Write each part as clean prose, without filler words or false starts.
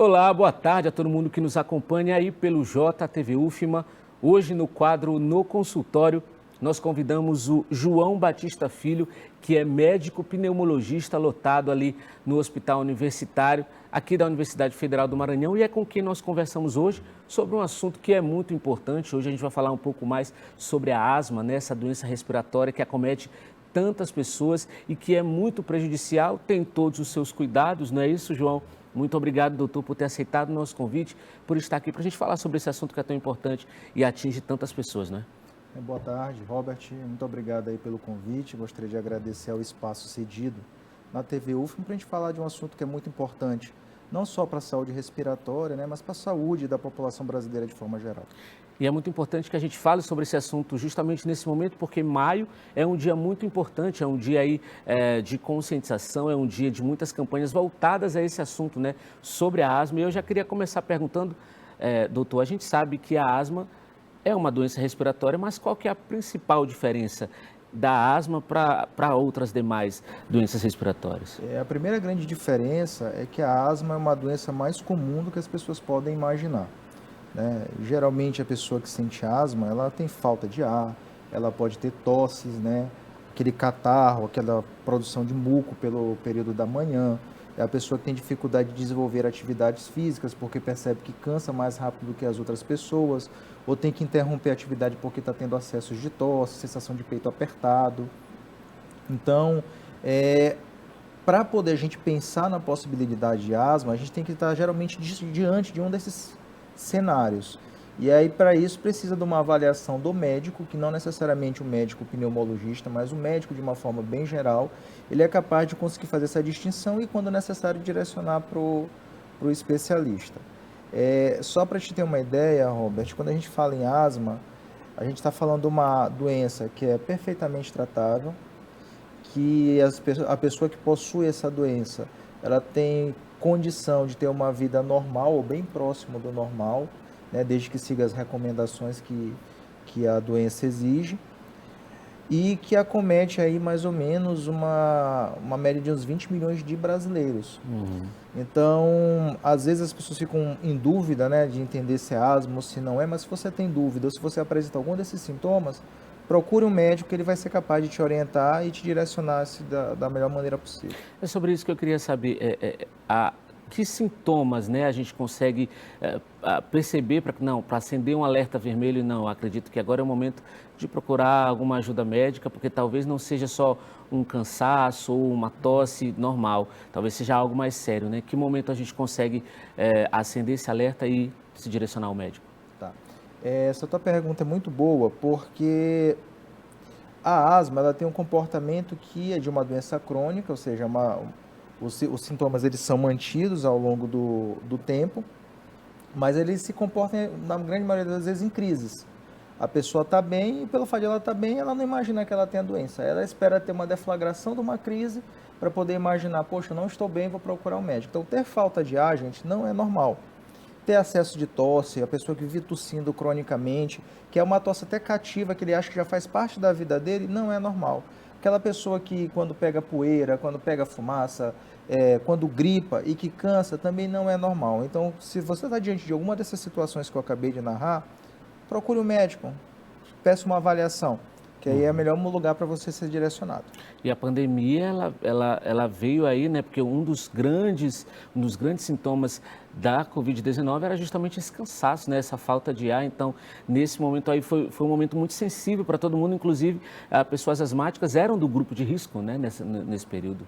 Olá, boa tarde a todo mundo que nos acompanha aí pelo JTV UFMA. Hoje no quadro No Consultório, nós convidamos o João Batista Filho, que é médico pneumologista lotado ali no Hospital Universitário, aqui da Universidade Federal do Maranhão, e é com quem nós conversamos hoje sobre um assunto que é muito importante. Hoje a gente vai falar um pouco mais sobre a asma, né, essa doença respiratória que acomete tantas pessoas e que é muito prejudicial, tem todos os seus cuidados, não é isso, João? Muito obrigado, doutor, por ter aceitado o nosso convite, por estar aqui para a gente falar sobre esse assunto que é tão importante e atinge tantas pessoas, né? Boa tarde, Robert. Muito obrigado aí pelo convite. Gostaria de agradecer ao espaço cedido na TV UFM para a gente falar de um assunto que é muito importante, não só para a saúde respiratória, né, mas para a saúde da população brasileira de forma geral. E é muito importante que a gente fale sobre esse assunto justamente nesse momento, porque maio é um dia muito importante, é um dia aí de conscientização, é um dia de muitas campanhas voltadas a esse assunto, né, sobre a asma. E eu já queria começar perguntando, doutor, a gente sabe que a asma é uma doença respiratória, mas qual que é a principal diferença da asma para outras demais doenças respiratórias? A primeira grande diferença é que a asma é uma doença mais comum do que as pessoas podem imaginar, né? Geralmente a pessoa que sente asma, ela tem falta de ar, ela pode ter tosses, né? Aquele catarro, aquela produção de muco pelo período da manhã. É a pessoa que tem dificuldade de desenvolver atividades físicas porque percebe que cansa mais rápido do que as outras pessoas, ou tem que interromper a atividade porque está tendo acessos de tosse, sensação de peito apertado. Então, para poder a gente pensar na possibilidade de asma, a gente tem que estar geralmente diante de um desses cenários. E aí, para isso, precisa de uma avaliação do médico, que não necessariamente o médico pneumologista, mas o médico de uma forma bem geral, ele é capaz de conseguir fazer essa distinção e, quando necessário, direcionar para o especialista. Só para te ter uma ideia, Robert, quando a gente fala em asma, a gente está falando de uma doença que é perfeitamente tratável, que a pessoa que possui essa doença, ela tem condição de ter uma vida normal ou bem próximo do normal, né, desde que siga as recomendações que a doença exige, e que acomete aí mais ou menos uma média de uns 20 milhões de brasileiros. Então, às vezes as pessoas ficam em dúvida, né, de entender se é asma ou se não é, mas se você tem dúvida ou se você apresenta algum desses sintomas, procure um médico que ele vai ser capaz de te orientar e te direcionar da melhor maneira possível. É sobre isso que eu queria saber. Que sintomas, né, a gente consegue perceber para acender um alerta vermelho? E não, acredito que agora é o momento de procurar alguma ajuda médica, porque talvez não seja só um cansaço ou uma tosse normal, talvez seja algo mais sério, né? Que momento a gente consegue acender esse alerta e se direcionar ao médico? Tá. Essa tua pergunta é muito boa, porque a asma ela tem um comportamento que é de uma doença crônica, ou seja, os sintomas eles são mantidos ao longo do tempo, mas eles se comportam, na grande maioria das vezes, em crises. A pessoa está bem e, pelo fato de ela estar bem, ela não imagina que ela tem a doença. Ela espera ter uma deflagração de uma crise para poder imaginar, poxa, eu não estou bem, vou procurar um médico. Então, ter falta de ar, gente, não é normal. Ter acesso de tosse, a pessoa que vive tossindo cronicamente, que é uma tosse até cativa, que ele acha que já faz parte da vida dele, não é normal. Aquela pessoa que, quando pega poeira, quando pega fumaça, quando gripa e que cansa, também não é normal. Então, se você está diante de alguma dessas situações que eu acabei de narrar, procure um médico, peça uma avaliação, que aí é o melhor lugar para você ser direcionado. E a pandemia, ela veio aí, né? Porque um dos grandes sintomas da Covid-19 era justamente esse cansaço, né? Essa falta de ar. Então, nesse momento aí foi um momento muito sensível para todo mundo, inclusive pessoas asmáticas eram do grupo de risco, né? Nesse período.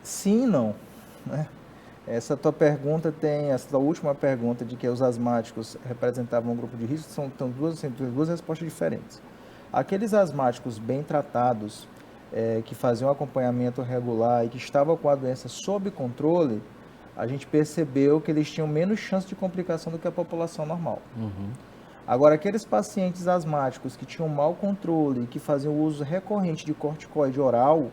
Sim e não, né? Essa tua última pergunta de que os asmáticos representavam um grupo de risco, são duas respostas diferentes. Aqueles asmáticos bem tratados, que faziam acompanhamento regular e que estavam com a doença sob controle, a gente percebeu que eles tinham menos chance de complicação do que a população normal. Agora, aqueles pacientes asmáticos que tinham mau controle e que faziam uso recorrente de corticoide oral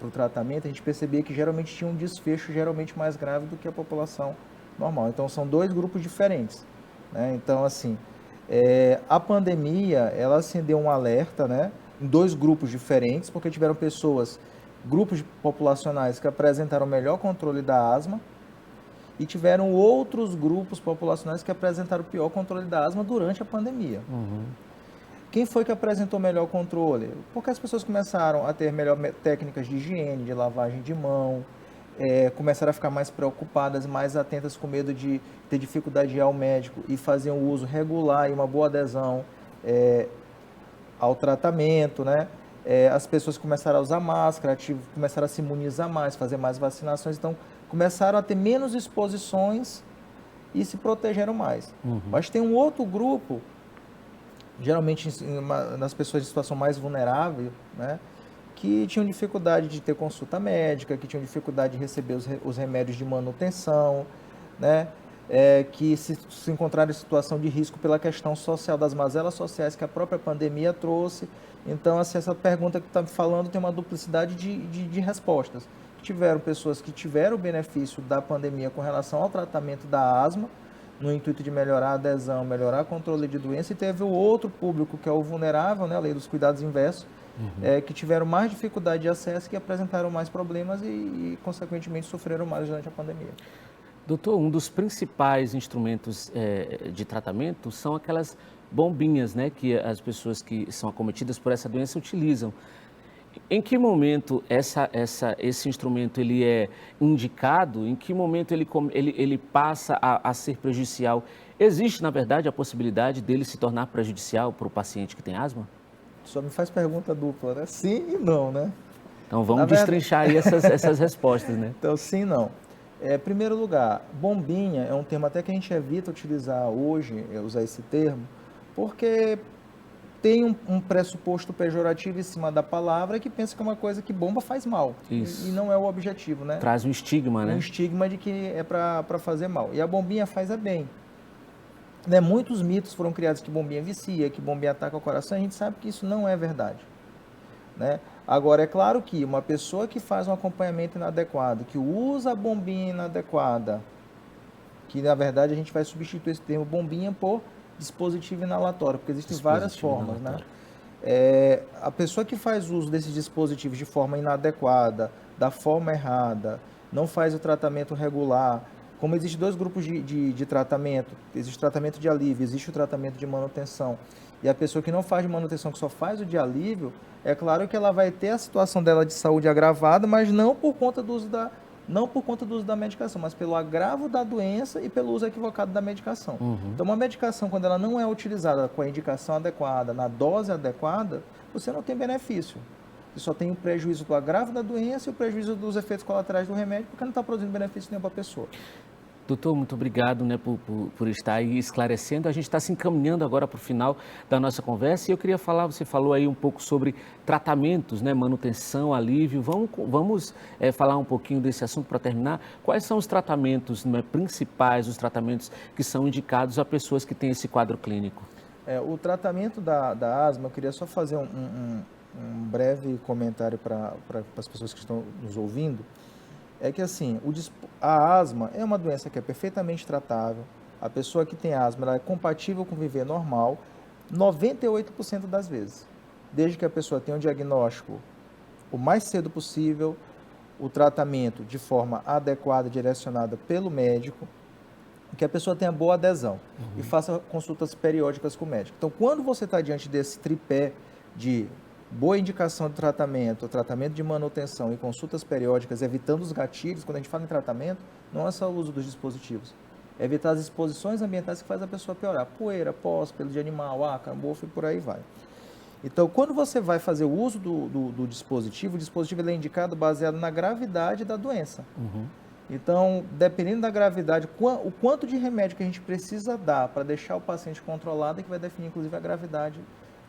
para o tratamento, a gente percebia que geralmente tinha um desfecho geralmente mais grave do que a população normal. Então, são dois grupos diferentes, né? Então, assim, a pandemia, ela acendeu um alerta, né, em dois grupos diferentes, porque tiveram grupos populacionais que apresentaram melhor controle da asma e tiveram outros grupos populacionais que apresentaram o pior controle da asma durante a pandemia. Quem foi que apresentou melhor controle? Porque as pessoas começaram a ter melhor técnicas de higiene, de lavagem de mão, começaram a ficar mais preocupadas, mais atentas, com medo de ter dificuldade de ir ao médico, e faziam o uso regular e uma boa adesão ao tratamento, né? As pessoas começaram a usar máscara, começaram a se imunizar mais, fazer mais vacinações, então começaram a ter menos exposições e se protegeram mais. Mas tem um outro grupo, geralmente nas pessoas em situação mais vulnerável, né, que tinham dificuldade de ter consulta médica, que tinham dificuldade de receber os remédios de manutenção, né, que se encontraram em situação de risco pela questão social, das mazelas sociais que a própria pandemia trouxe. Então, assim, essa pergunta que está falando tem uma duplicidade de respostas. Tiveram pessoas que tiveram o benefício da pandemia com relação ao tratamento da asma, no intuito de melhorar a adesão, melhorar o controle de doença, e teve o outro público, que é o vulnerável, né, a lei dos cuidados inversos, que tiveram mais dificuldade de acesso, que apresentaram mais problemas e consequentemente, sofreram mais durante a pandemia. Doutor, um dos principais instrumentos de tratamento são aquelas bombinhas, né, que as pessoas que são acometidas por essa doença utilizam. Em que momento esse instrumento ele é indicado? Em que momento ele passa a ser prejudicial? Existe, na verdade, a possibilidade dele se tornar prejudicial para o paciente que tem asma? Só me faz pergunta dupla, né? Sim e não, né? Então vamos destrinchar aí essas respostas, né? Então, sim e não. Primeiro lugar, bombinha é um termo até que a gente evita utilizar hoje, usar esse termo, porque tem um pressuposto pejorativo em cima da palavra, que pensa que é uma coisa que bomba faz mal. Isso. E não é o objetivo, né? Traz um estigma, né? Um estigma de que é para fazer mal. E a bombinha faz bem. Né? Muitos mitos foram criados que bombinha vicia, que bombinha ataca o coração. A gente sabe que isso não é verdade. Né? Agora, é claro que uma pessoa que faz um acompanhamento inadequado, que usa a bombinha inadequada, que na verdade a gente vai substituir esse termo bombinha por dispositivo inalatório, porque existem várias formas, né? A pessoa que faz uso desses dispositivos de forma inadequada, da forma errada, não faz o tratamento regular, como existem dois grupos de tratamento, existe o tratamento de alívio, existe o tratamento de manutenção, e a pessoa que não faz de manutenção, que só faz o de alívio, é claro que ela vai ter a situação dela de saúde agravada, mas não por conta do uso da medicação, mas pelo agravo da doença e pelo uso equivocado da medicação. Então, uma medicação, quando ela não é utilizada com a indicação adequada, na dose adequada, você não tem benefício. Você só tem o prejuízo do agravo da doença e o prejuízo dos efeitos colaterais do remédio, porque não está produzindo benefício nenhum para a pessoa. Doutor, muito obrigado, né, por estar aí esclarecendo. A gente está se encaminhando agora para o final da nossa conversa, e eu queria falar, você falou aí um pouco sobre tratamentos, né, manutenção, alívio. Vamos falar um pouquinho desse assunto para terminar. Quais são os tratamentos, né, principais, os tratamentos que são indicados a pessoas que têm esse quadro clínico? O tratamento da asma, eu queria só fazer um breve comentário para as pessoas que estão nos ouvindo. É que assim, a asma é uma doença que é perfeitamente tratável. A pessoa que tem asma, ela é compatível com viver normal 98% das vezes. Desde que a pessoa tenha um diagnóstico o mais cedo possível, o tratamento de forma adequada, direcionada pelo médico, que a pessoa tenha boa adesão e faça consultas periódicas com o médico. Então, quando você está diante desse tripé de boa indicação de tratamento de manutenção e consultas periódicas, evitando os gatilhos, quando a gente fala em tratamento, não é só o uso dos dispositivos, é evitar as exposições ambientais que faz a pessoa piorar, poeira, pós, pelo de animal, ácaro, mofo e por aí vai. Então, quando você vai fazer o uso do dispositivo, o dispositivo ele é indicado baseado na gravidade da doença. Então, dependendo da gravidade, o quanto de remédio que a gente precisa dar para deixar o paciente controlado é que vai definir, inclusive, a gravidade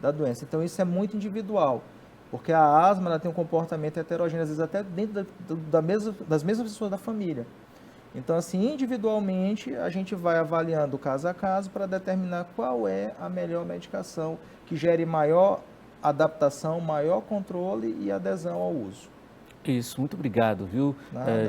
da doença. Então, isso é muito individual, porque a asma ela tem um comportamento heterogêneo, às vezes até dentro das mesmas pessoas da família. Então, assim, individualmente, a gente vai avaliando caso a caso para determinar qual é a melhor medicação que gere maior adaptação, maior controle e adesão ao uso. Isso, muito obrigado, viu,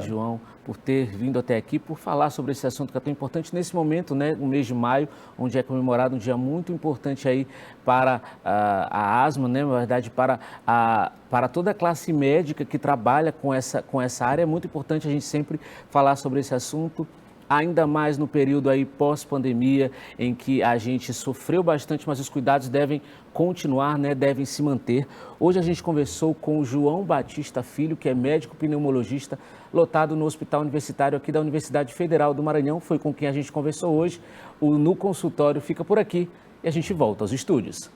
João, por ter vindo até aqui, por falar sobre esse assunto que é tão importante nesse momento, né, no mês de maio, onde é comemorado um dia muito importante aí para a asma, né, na verdade, para toda a classe médica que trabalha com essa área. É muito importante a gente sempre falar sobre esse assunto. ainda mais no período aí pós-pandemia, em que a gente sofreu bastante, mas os cuidados devem continuar, né? Devem se manter. Hoje a gente conversou com o João Batista Filho, que é médico pneumologista, lotado no Hospital Universitário aqui da Universidade Federal do Maranhão. Foi com quem a gente conversou hoje. O No Consultório fica por aqui e a gente volta aos estúdios.